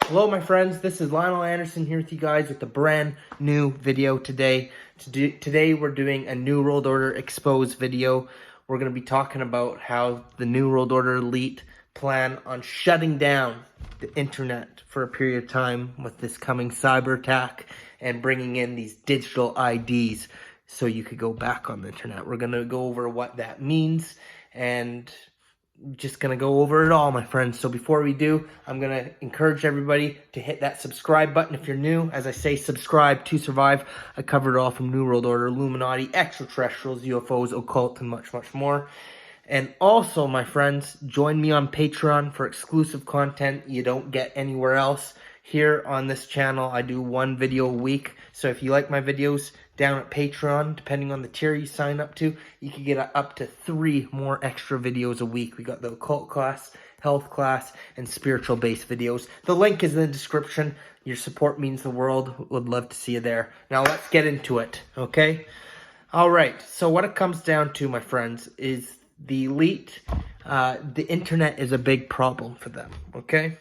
Hello my friends, this is Linol Anderson here with you guys with a brand new video today. Today we're doing a New World Order exposed video. We're going to be talking about how the New World Order elite plan on shutting down the internet for a period of time with this coming cyber attack and bringing in these digital IDs so you could go back on the internet. We're going to go over what that means and just gonna go over it all, my friends. So before we do, I'm gonna encourage everybody to hit that subscribe button if you're new. As I say, subscribe to survive. I covered it all from New World Order, Illuminati, extraterrestrials, UFOs, occult, and much, much more. And also, my friends, join me on Patreon for exclusive content you don't get anywhere else. Here on this channel, I do one video a week. So if you like my videos down at Patreon, depending on the tier you sign up to, you can get up to 3 more extra videos a week. We got the occult class, health class, and spiritual-based videos. The link is in the description. Your support means the world. Would love to see you there. Now let's get into it, okay? All right, so what it comes down to, my friends, is the elite. The internet is a big problem for them, okay?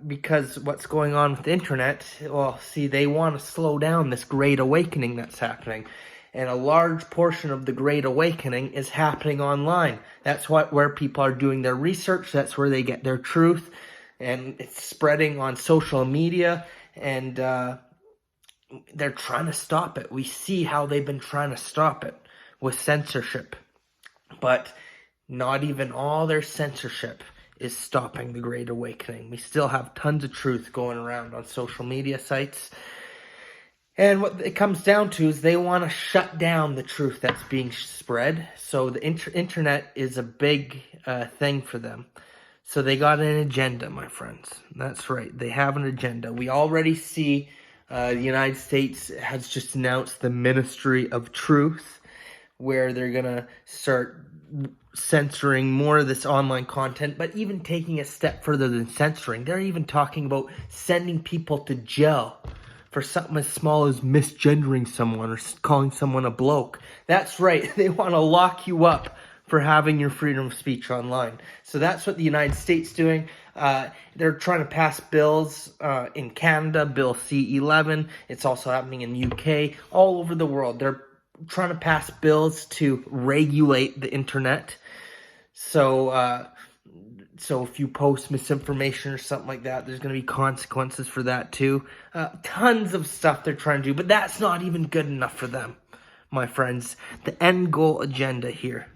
Because what's going on with the internet, well, see, they want to slow down this great awakening that's happening. And a large portion of the great awakening is happening online. That's where people are doing their research. That's where they get their truth. And it's spreading on social media. And they're trying to stop it. We see how they've been trying to stop it with censorship. But not even all their censorship is stopping the Great Awakening. We still have tons of truth going around on social media sites. And what it comes down to is they want to shut down the truth that's being spread. So the internet is a big thing for them. So they got an agenda, my friends. That's right. They have an agenda. We already see the United States has just announced the Ministry of Truth, where they're going to start censoring more of this online content, but even taking a step further than censoring. They're even talking about sending people to jail for something as small as misgendering someone or calling someone a bloke. That's right. They want to lock you up for having your freedom of speech online. So that's what the United States is doing. They're trying to pass bills in Canada, Bill C-11. It's also happening in UK, all over the world. They're trying to pass bills to regulate the internet. So if you post misinformation or something like that, there's going to be consequences for that too. Tons of stuff they're trying to do, but that's not even good enough for them, my friends. The end goal agenda here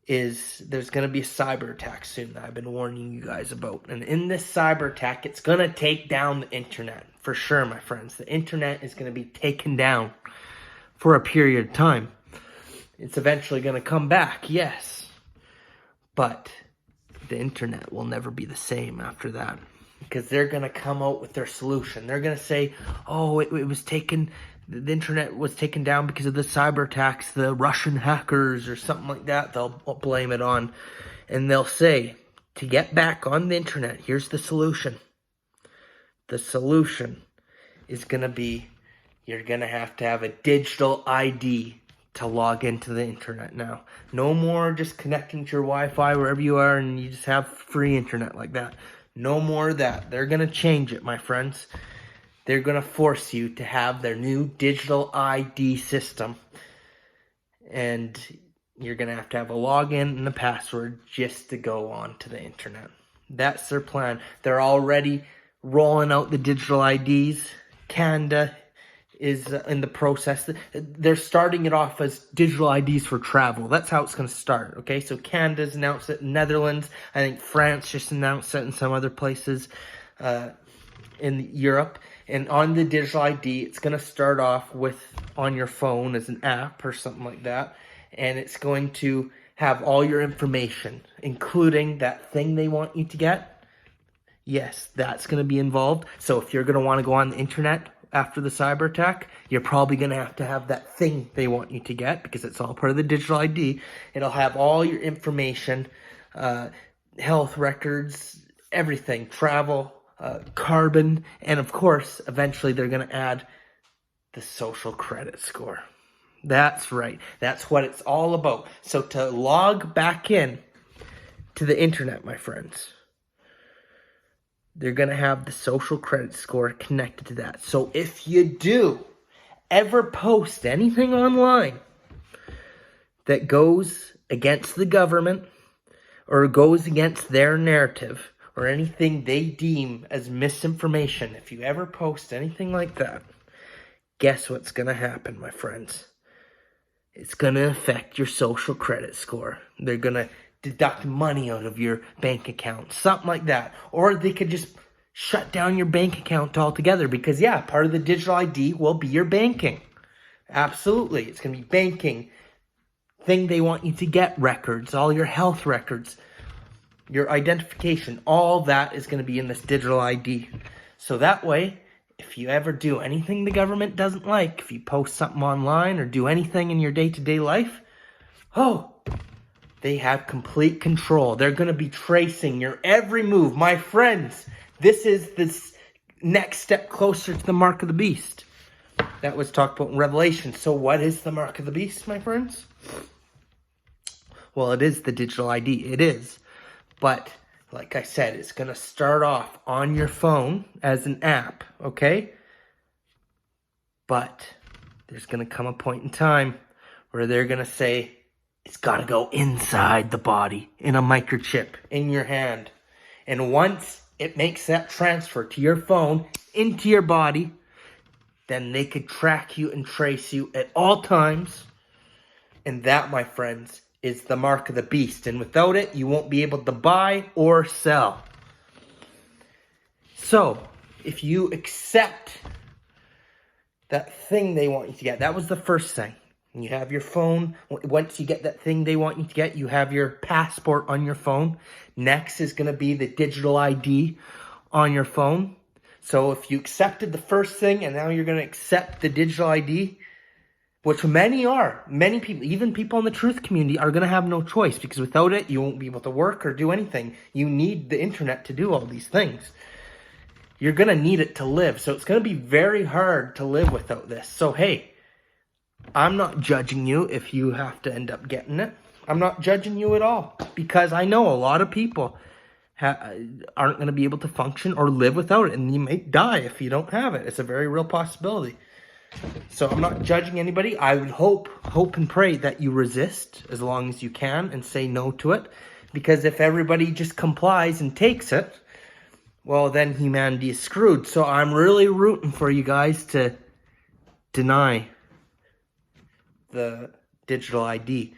is there's going to be a cyber attack soon that I've been warning you guys about. And in this cyber attack, it's going to take down the internet. For sure, my friends. The internet is going to be taken down for a period of time. It's eventually going to come back, yes. But the internet will never be the same after that. Because they're going to come out with their solution. They're going to say, oh, it was taken, the internet was taken down because of the cyber attacks, the Russian hackers or something like that. They'll blame it on. And they'll say, to get back on the internet, here's the solution. The solution is going to be, you're going to have a digital ID to log into the internet now. No more just connecting to your Wi-Fi wherever you are and you just have free internet like that. No more of that. They're going to change it, my friends. They're going to force you to have their new digital ID system. And you're going to have a login and a password just to go on to the internet. That's their plan. They're already rolling out the digital IDs. Canada is in the process. They're starting it off as digital IDs for travel. That's how it's going to start, okay? So Canada's announced it, Netherlands, I think France just announced it, in some other places in Europe. And on the digital ID, it's going to start off with on your phone as an app or something like that. And it's going to have all your information, including that thing they want you to get. Yes, that's going to be involved. So if you're going to want to go on the internet after the cyber attack, you're probably going to have that thing they want you to get, because it's all part of the digital ID. It'll have all your information, health records, everything, travel, carbon, and of course, eventually they're going to add the social credit score. That's right. That's what it's all about. So to log back in to the internet, my friends, they're going to have the social credit score connected to that. So if you do ever post anything online that goes against the government or goes against their narrative or anything they deem as misinformation, if you ever post anything like that, guess what's going to happen, my friends? It's going to affect your social credit score. They're going to deduct money out of your bank account, something like that. Or they could just shut down your bank account altogether because, yeah, part of the digital ID will be your banking. Absolutely. It's going to be banking, thing they want you to get records, all your health records, your identification, all that is going to be in this digital ID. So that way, if you ever do anything the government doesn't like, if you post something online or do anything in your day-to-day life, they have complete control. They're going to be tracing your every move. My friends, this is this next step closer to the mark of the beast. That was talked about in Revelation. So what is the mark of the beast, my friends? Well, it is the digital ID. It is. But like I said, it's going to start off on your phone as an app, okay? But there's going to come a point in time where they're going to say, it's got to go inside the body, in a microchip, in your hand. And once it makes that transfer to your phone, into your body, then they could track you and trace you at all times. And that, my friends, is the mark of the beast. And without it, you won't be able to buy or sell. So, if you accept that thing they want you to get, that was the first thing. You have your phone. Once you get that thing they want you to get, you have your passport on your phone. Next is going to be the digital ID on your phone. So if you accepted the first thing and now you're going to accept the digital ID, which many people, even people in the truth community, are going to have no choice, because without it, you won't be able to work or do anything. You need the internet to do all these things. You're going to need it to live. So it's going to be very hard to live without this. So hey, I'm not judging you if you have to end up getting it. I'm not judging you at all, because I know a lot of people aren't going to be able to function or live without it, and you might die if you don't have it. It's a very real possibility. So I'm not judging anybody. I would hope and pray that you resist as long as you can and say no to it, because if everybody just complies and takes it, well, then humanity is screwed. So I'm really rooting for you guys to deny the digital ID.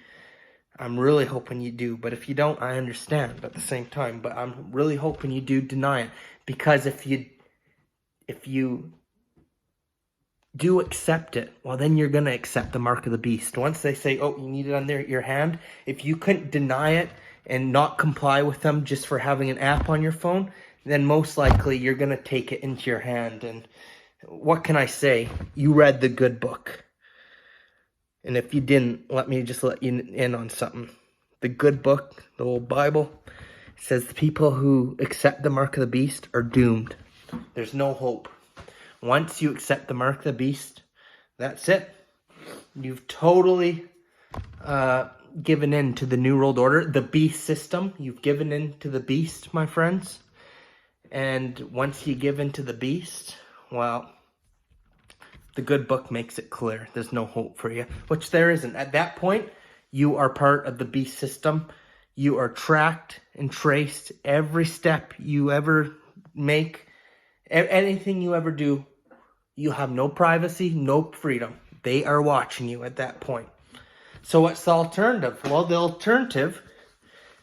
I'm really hoping you do, but if you don't, I understand at the same time. But I'm really hoping you do deny it, because if you do accept it, well, then you're gonna accept the mark of the beast. Once they say, oh, you need it on your hand, if you couldn't deny it and not comply with them just for having an app on your phone, then most likely you're gonna take it into your hand. And what can I say? You read the good book. And if you didn't, let me just let you in on something. The good book, the old Bible, says the people who accept the mark of the beast are doomed. There's no hope. Once you accept the mark of the beast, that's it. You've totally given in to the New World Order, the beast system. You've given in to the beast, my friends. And once you give in to the beast, well, the good book makes it clear there's no hope for you, which there isn't. At that point, you are part of the beast system. You are tracked and traced. Every step you ever make, anything you ever do, you have no privacy, no freedom. They are watching you at that point. So what's the alternative? Well, the alternative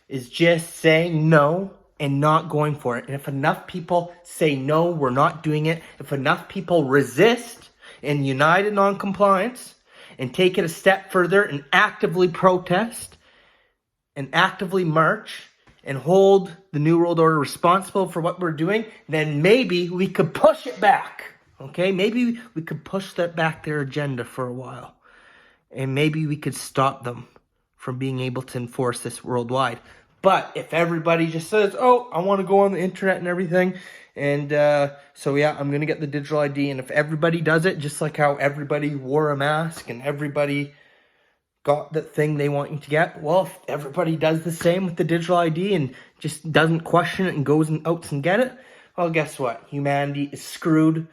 is just saying no and not going for it. And if enough people say no, we're not doing it, if enough people resist and unite in non-compliance and take it a step further and actively protest and actively march and hold the New World Order responsible for what we're doing, then maybe we could push it back. Okay, maybe we could push that back, their agenda, for a while. And maybe we could stop them from being able to enforce this worldwide. But if everybody just says, oh, I want to go on the internet and everything, and so yeah, I'm going to get the digital ID, and if everybody does it, just like how everybody wore a mask and everybody got the thing they want you to get, well, if everybody does the same with the digital ID and just doesn't question it and goes and outs and get it, well, guess what? Humanity is screwed.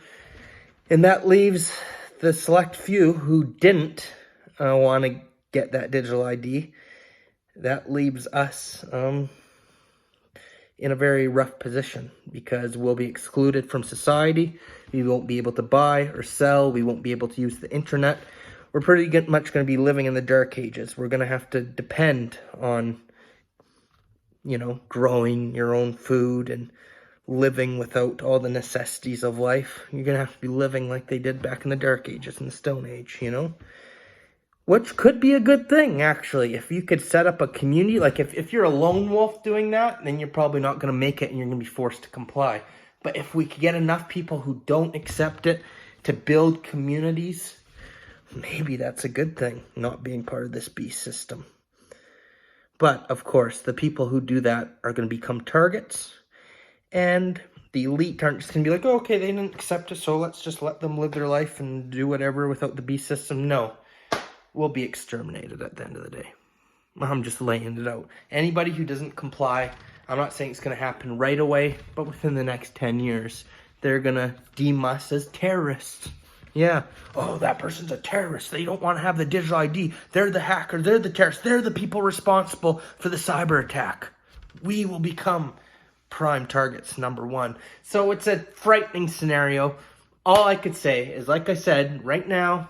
And that leaves the select few who didn't want to get that digital ID. That leaves us in a very rough position, because we'll be excluded from society. We won't be able to buy or sell. We won't be able to use the internet. We're pretty much going to be living in the dark ages. We're going to have to depend on, you know, growing your own food and living without all the necessities of life. You're going to have to be living like they did back in the dark ages, in the Stone Age, you know? Which could be a good thing, actually. If you could set up a community, like if you're a lone wolf doing that, then you're probably not going to make it and you're going to be forced to comply. But if we could get enough people who don't accept it to build communities, maybe that's a good thing, not being part of this beast system. But, of course, the people who do that are going to become targets. And the elite aren't just going to be like, oh, okay, they didn't accept it, so let's just let them live their life and do whatever without the beast system. No. Will be exterminated at the end of the day. I'm just laying it out. Anybody who doesn't comply, I'm not saying it's going to happen right away, but within the next 10 years, they're going to deem us as terrorists. Yeah. Oh, that person's a terrorist. They don't want to have the digital ID. They're the hacker. They're the terrorists. They're the people responsible for the cyber attack. We will become prime targets, number one. So it's a frightening scenario. All I could say is, like I said, right now,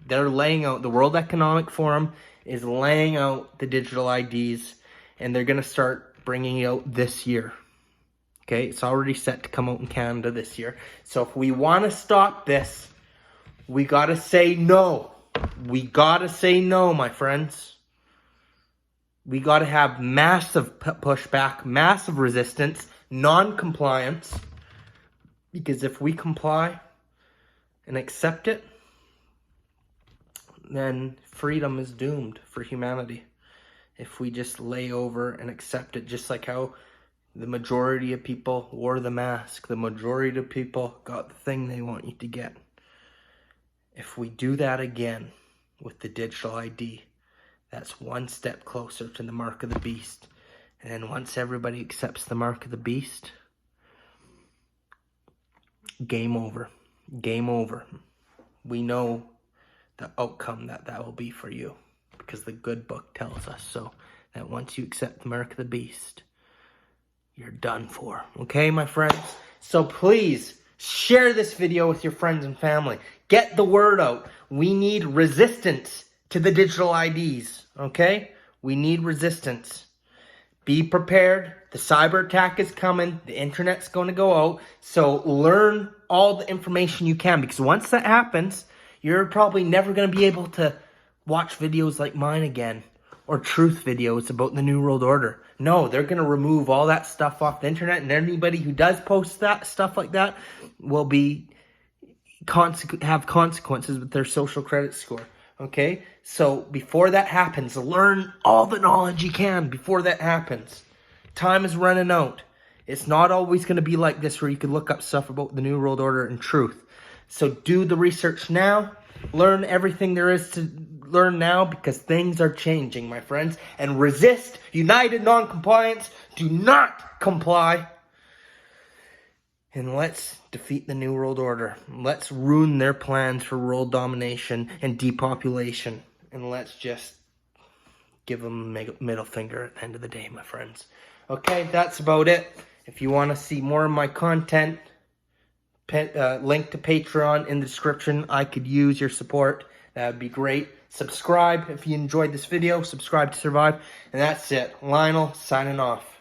they're laying out, the World Economic Forum is laying out the digital IDs, and they're going to start bringing it out this year. Okay, it's already set to come out in Canada this year. So if we want to stop this, we got to say no. We got to say no, my friends. We got to have massive pushback, massive resistance, non-compliance. Because if we comply and accept it, then freedom is doomed for humanity. If we just lay over and accept it, just like how the majority of people wore the mask, the majority of people got the thing they want you to get. If we do that again with the digital ID, that's one step closer to the mark of the beast. And then once everybody accepts the mark of the beast, game over. Game over. We know the outcome that will be for you, because the good book tells us so, that once you accept the mark of the beast, you're done for. Okay, my friends? So please share this video with your friends and family. Get the word out. We need resistance to the digital IDs. Okay? We need resistance. Be prepared. The cyber attack is coming. The internet's going to go out. So learn all the information you can, because once that happens, you're probably never going to be able to watch videos like mine again, or truth videos about the New World Order. No, they're going to remove all that stuff off the internet, and anybody who does post that stuff like that will be have consequences with their social credit score. Okay? So before that happens, learn all the knowledge you can before that happens. Time is running out. It's not always going to be like this where you can look up stuff about the New World Order and truth. So do the research now. Learn everything there is to learn now, because things are changing, my friends. And resist united non-compliance. Do not comply. And let's defeat the New World Order. Let's ruin their plans for world domination and depopulation. And let's just give them a middle finger at the end of the day, my friends. Okay, that's about it. If you want to see more of my content, link to Patreon in the description. I could use your support. That would be great. Subscribe if you enjoyed this video. Subscribe to survive. And that's it. Lionel signing off.